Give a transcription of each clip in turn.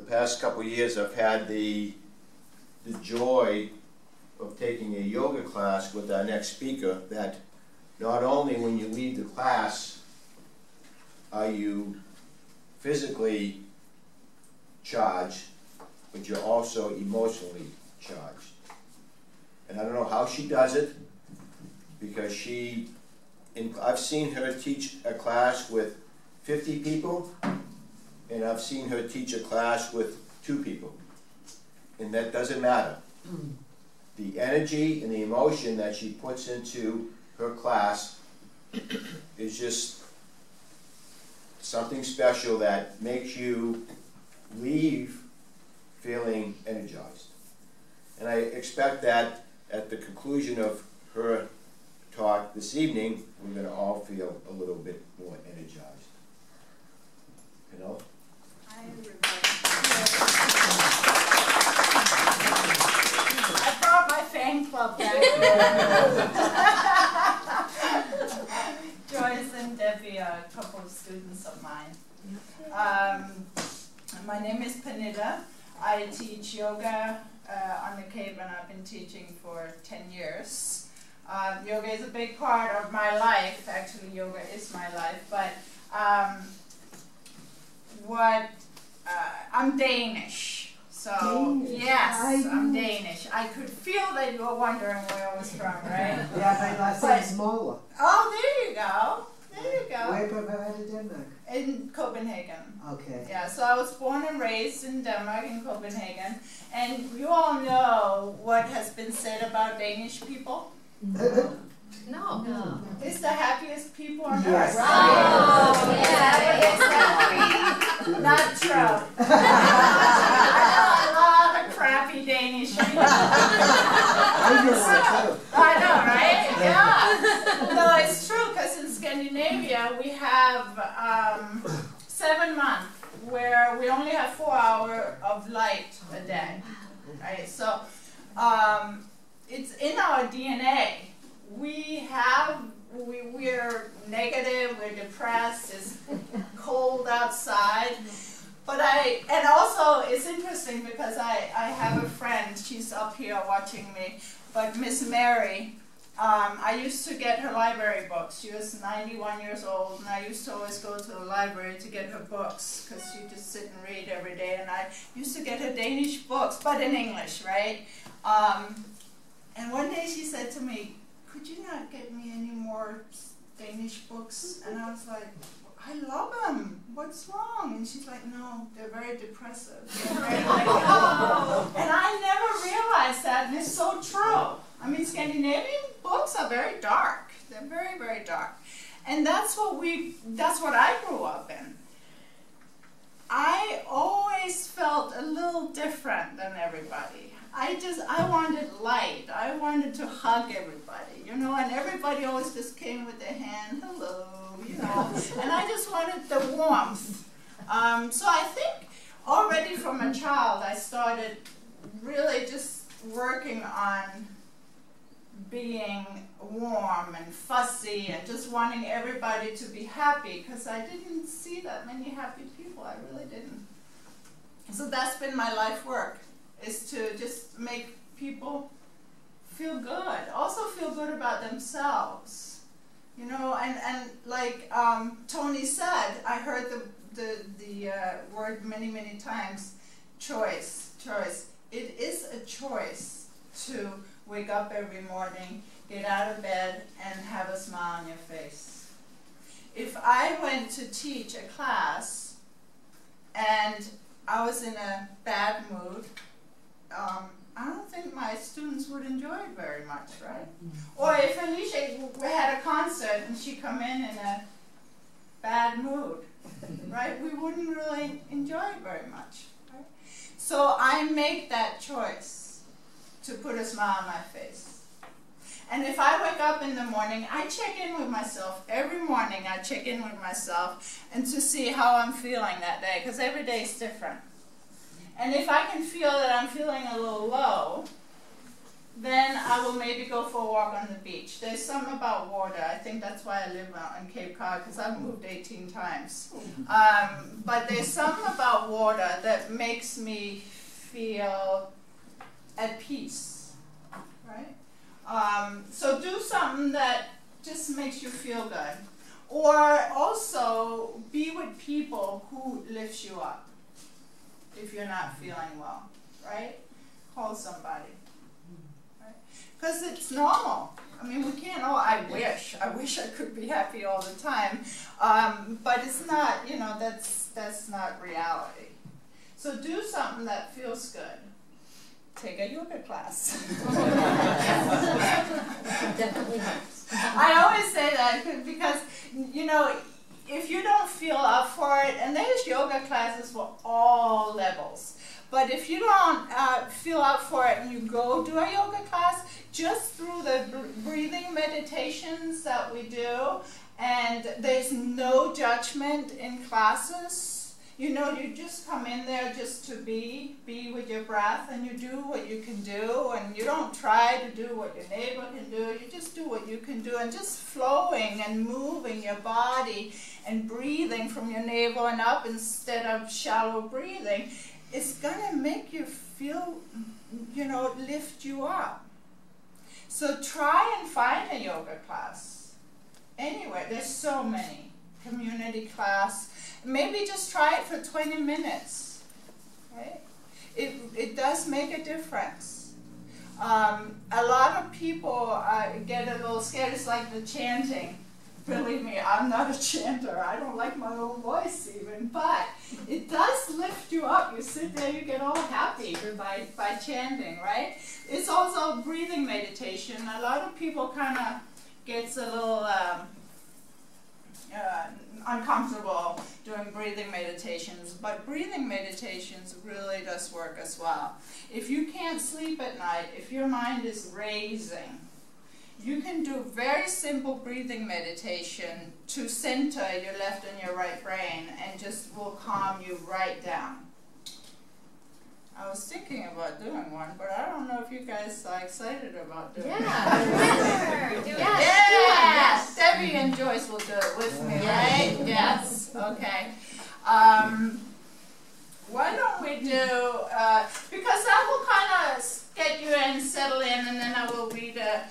past couple of years, I've had the joy of taking a yoga class with our next speaker, that not only when you leave the class are you physically charged, but you're also emotionally charged. And I don't know how she does it, because I've seen her teach a class with 50 people, and I've seen her teach a class with 2 people. And that doesn't matter. The energy and the emotion that she puts into her class is just something special that makes you leave feeling energized. And I expect that at the conclusion of her talk this evening, we're going to all feel a little bit more energized. You know? I brought my fan club back here. Joyce and Debbie are a couple of students of mine. My name is Pernille. I teach yoga on the Cape, and I've been teaching for 10 years. Yoga is a big part of my life. Actually, yoga is my life. But I'm Danish. So, Danish. yes, I'm Danish. I could feel that you were wondering where I was from, right? Yeah, my last name's smaller. Oh, there you go. There you go. Where about in Denmark? In Copenhagen. Okay. Yeah, so I was born and raised in Denmark, in Copenhagen. And you all know what has been said about Danish people? No. It's the happiest people on Yes. earth. Oh, Yeah, it's not true. I know a lot of crappy Danish people. I know, right? Yeah. No, it's true, because in Scandinavia we have 7 months where we only have 4 hours of light a day. Right? So it's in our DNA. We're negative, we're depressed, it's cold outside. But and also it's interesting because I have a friend, she's up here watching me, but Miss Mary, I used to get her library books. She was 91 years old, and I used to always go to the library to get her books, because she just sit and read every day, and I used to get her Danish books, but in English, right? And one day she said to me, "Could you not get me any more Danish books?" And I was like, "I love them. What's wrong?" And she's like, "No, they're very depressive. They're very And I never realized that, and it's so true. I mean, Scandinavian books are very dark. They're very, very dark. And that's what I grew up in. I always felt a little different than everybody. I wanted light. I wanted to hug everybody, you know, and everybody always just came with their hand, hello, you know, and I just wanted the warmth. So I think already from a child I started really just working on being warm and fussy and just wanting everybody to be happy, because I didn't see that many happy people. I really didn't. So that's been my life work, is to just make people feel good, also feel good about themselves, you know, and like Tony said, I heard the word many times, choice. It is a choice to wake up every morning, get out of bed, and have a smile on your face. If I went to teach a class and I was in a bad mood, I don't think my students would enjoy it very much, right? Or if Alicia had a concert and she come in a bad mood, right? We wouldn't really enjoy it very much, right? So I make that choice to put a smile on my face. And if I wake up in the morning, I check in with myself. Every morning I check in with myself and to see how I'm feeling that day, because every day is different. And if I can feel that I'm feeling a little low, then I will maybe go for a walk on the beach. There's something about water. I think that's why I live out in Cape Cod, because I've moved 18 times. But there's something about water that makes me feel at peace, right? So do something that just makes you feel good. Or also be with people who lift you up if you're not feeling well, right? Call somebody. Because it's normal. I mean, we can't, I wish I could be happy all the time. But it's not, you know, that's not reality. So do something that feels good. Take a yoga class. Definitely helps. I always say that because, you know, if you don't feel up for it, and there's yoga classes for all levels, but if you don't feel up for it and you go do a yoga class, just through the breathing meditations that we do, and there's no judgment in classes. You know, you just come in there just to be with your breath, and you do what you can do, and you don't try to do what your neighbor can do, you just do what you can do, and just flowing and moving your body and breathing from your navel and up instead of shallow breathing, it's gonna make you feel, you know, lift you up. So try and find a yoga class. Anyway, there's so many. Community class. Maybe just try it for 20 minutes, right? It does make a difference. A lot of people get a little scared. It's like the chanting. Believe me, I'm not a chanter. I don't like my own voice even, but it does lift you up. You sit there, you get all happy by chanting, right? It's also breathing meditation. A lot of people kind of gets a little uncomfortable doing breathing meditations, but breathing meditations really does work as well. If you can't sleep at night, if your mind is racing, you can do very simple breathing meditation to center your left and your right brain, and just will calm you right down. I was thinking about doing one, but I don't know if you guys are excited about doing it. Yeah, do it. Yes. Debbie and Joyce will do it with me, right? Yes. Okay. Why don't we do, because that will kind of get you in, settle in, and then I will read a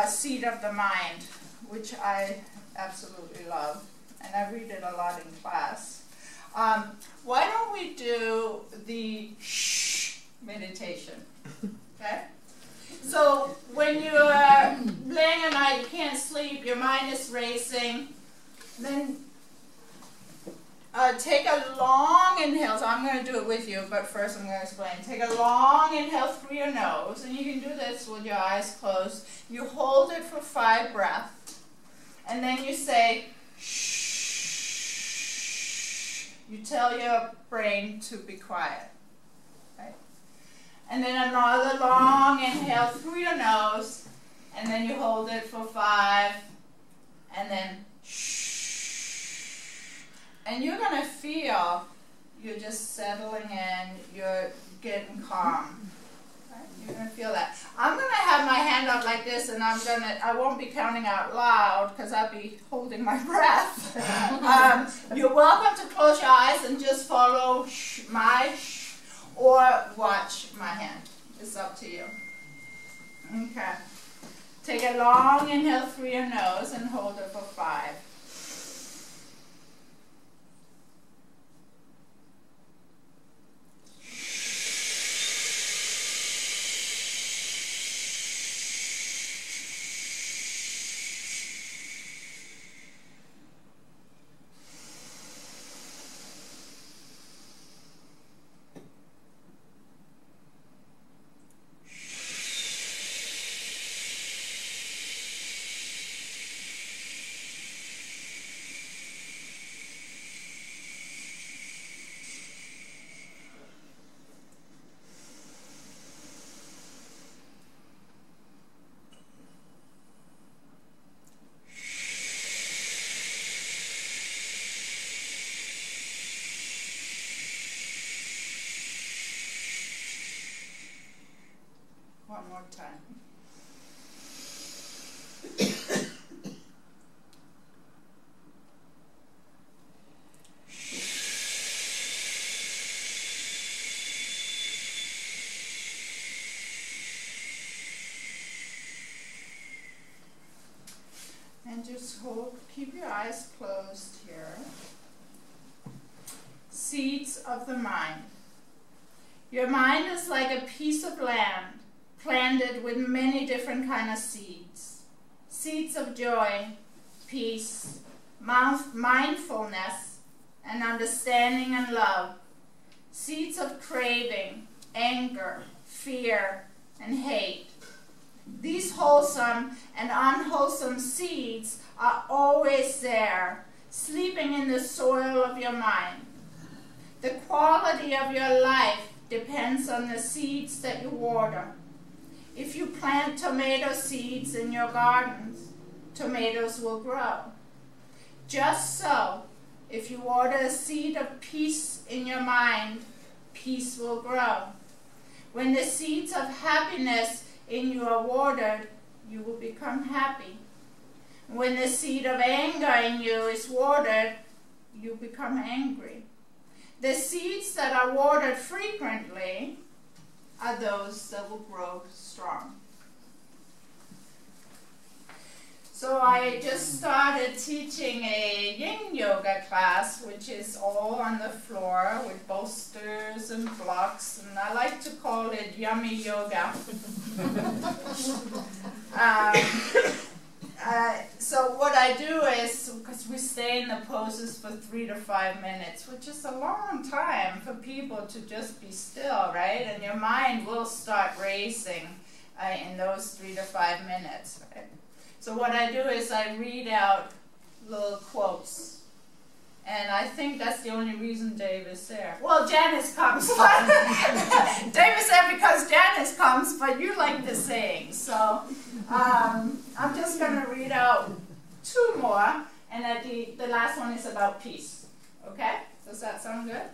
Seed of the Mind, which I absolutely love, and I read it a lot in class. Why don't we do the shh meditation, okay? So when you're laying at night, you can't sleep, your mind is racing, then take a long inhale. So I'm going to do it with you, but first I'm going to explain. Take a long inhale through your nose, and you can do this with your eyes closed. You hold it for 5 breaths, and then you say shh. You tell your brain to be quiet, right? And then another long inhale through your nose, and then you hold it for 5, and then shh. And you're going to feel you're just settling in, you're getting calm. Right? You're going to feel that. I'm going to have my hand up like this, and I won't be counting out loud because I'll be holding my breath. You're welcome to close your eyes and just follow my or watch my hand. It's up to you. Okay. Take a long inhale through your nose and hold it for 5. One more time. keep your eyes closed here. Seeds of the mind. Your mind is like a piece of land planted with many different kind of seeds. Seeds of joy, peace, mindfulness, and understanding and love. Seeds of craving, anger, fear, and hate. These wholesome and unwholesome seeds are always there, sleeping in the soil of your mind. The quality of your life depends on the seeds that you water. If you plant tomato seeds in your gardens, tomatoes will grow. Just so, if you water a seed of peace in your mind, peace will grow. When the seeds of happiness in you are watered, you will become happy. When the seed of anger in you is watered, you become angry. The seeds that are watered frequently are those that will grow strong. So I just started teaching a yin yoga class, which is all on the floor with bolsters and blocks, and I like to call it yummy yoga. So what I do is, because we stay in the poses for 3 to 5 minutes, which is a long time for people to just be still, right? And your mind will start racing in those 3 to 5 minutes, right? So what I do is I read out little quotes. And I think that's the only reason Dave is there. Well, Janice comes. Dave is there because Janice comes, but you like the saying. So I'm just going to read out 2 more, and the last one is about peace. Okay? Does that sound good?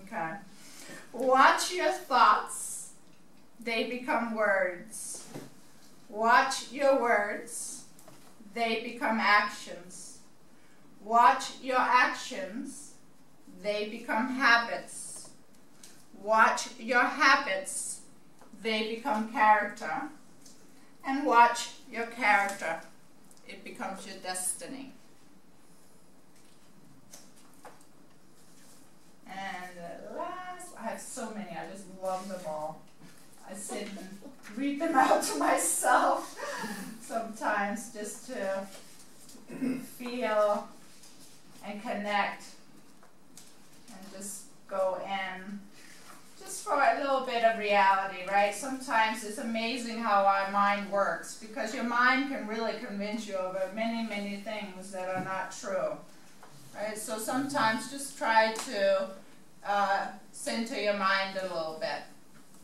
Okay. Watch your thoughts. They become words. Watch your words. They become actions. Watch your actions. They become habits. Watch your habits. They become character. And watch your character. It becomes your destiny. And the last, I have so many, I just love them all. I sit and read them out to myself sometimes just to feel and connect and just go in just for a little bit of reality, right? Sometimes it's amazing how our mind works, because your mind can really convince you of many, many things that are not true, right? So sometimes just try to center your mind a little bit,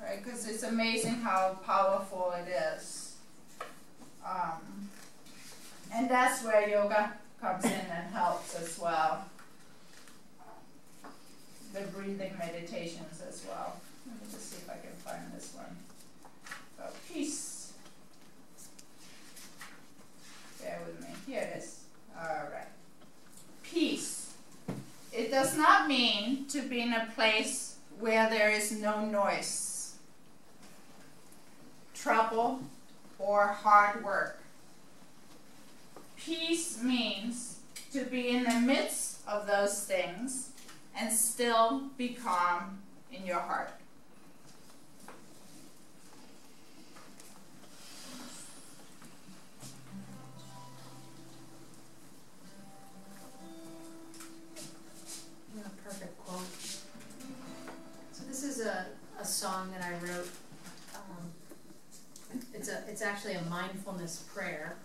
right? Because it's amazing how powerful it is. And that's where yoga comes in and helps as well. The breathing meditations as well. Let me just see if I can find this one. About peace. Bear with me. Here it is. Alright. Peace. It does not mean to be in a place where there is no noise, trouble, or hard work. Peace means to be in the midst of those things and still be calm in your heart. A perfect quote. So this is a song that I wrote. It's actually a mindfulness prayer.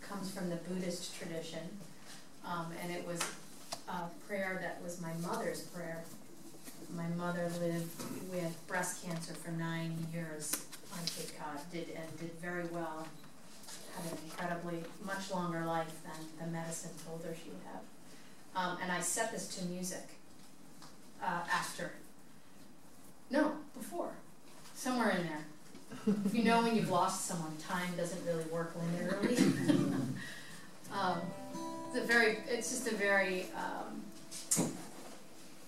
Comes from the Buddhist tradition, and it was a prayer that was my mother's prayer. My mother lived with breast cancer for 9 years on Cape Cod, did very well, had an incredibly much longer life than the medicine told her she would have. And I set this to music before, somewhere in there. You know, when you've lost someone, time doesn't really work linearly. It's just a very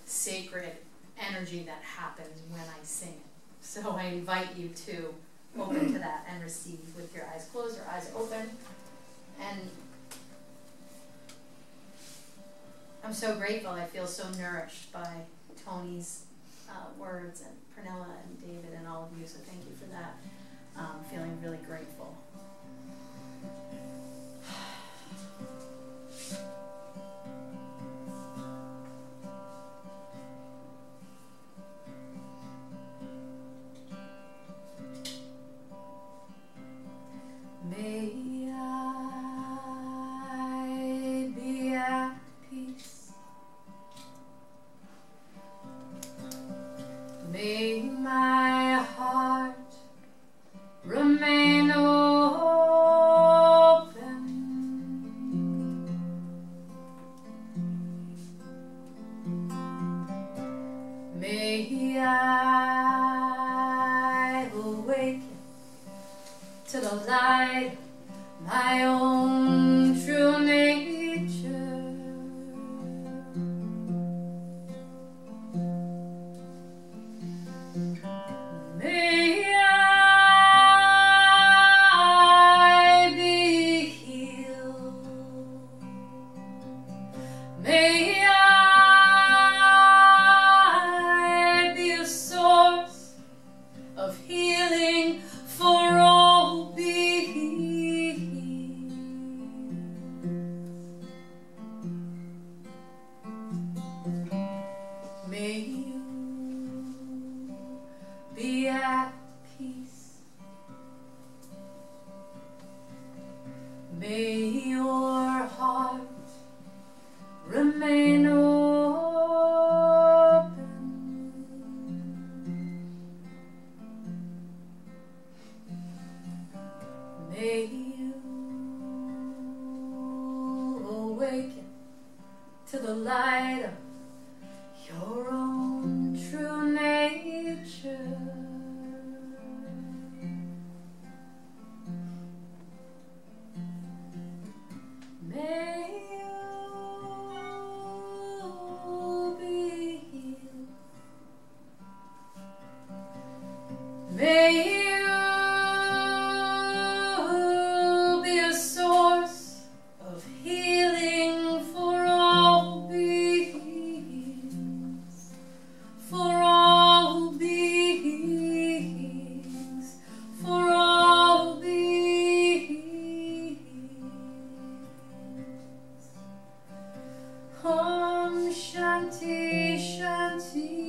sacred energy that happens when I sing it. So I invite you to open to that and receive with your eyes closed or eyes open. And I'm so grateful. I feel so nourished by Tony's words, and Pernille and David and all of you, so thank you for that. Feeling really grateful. May I be at peace. May my heart remain open. May I awaken to the light, my own true nature. May I be healed. May I be a source of healing for all beings. May you be at peace. May your heart remain open. May you awaken to the light of your own true nature. May you be healed. May you be a source of healing for all beings. For all beings. For all beings. Om Shanti Shanti.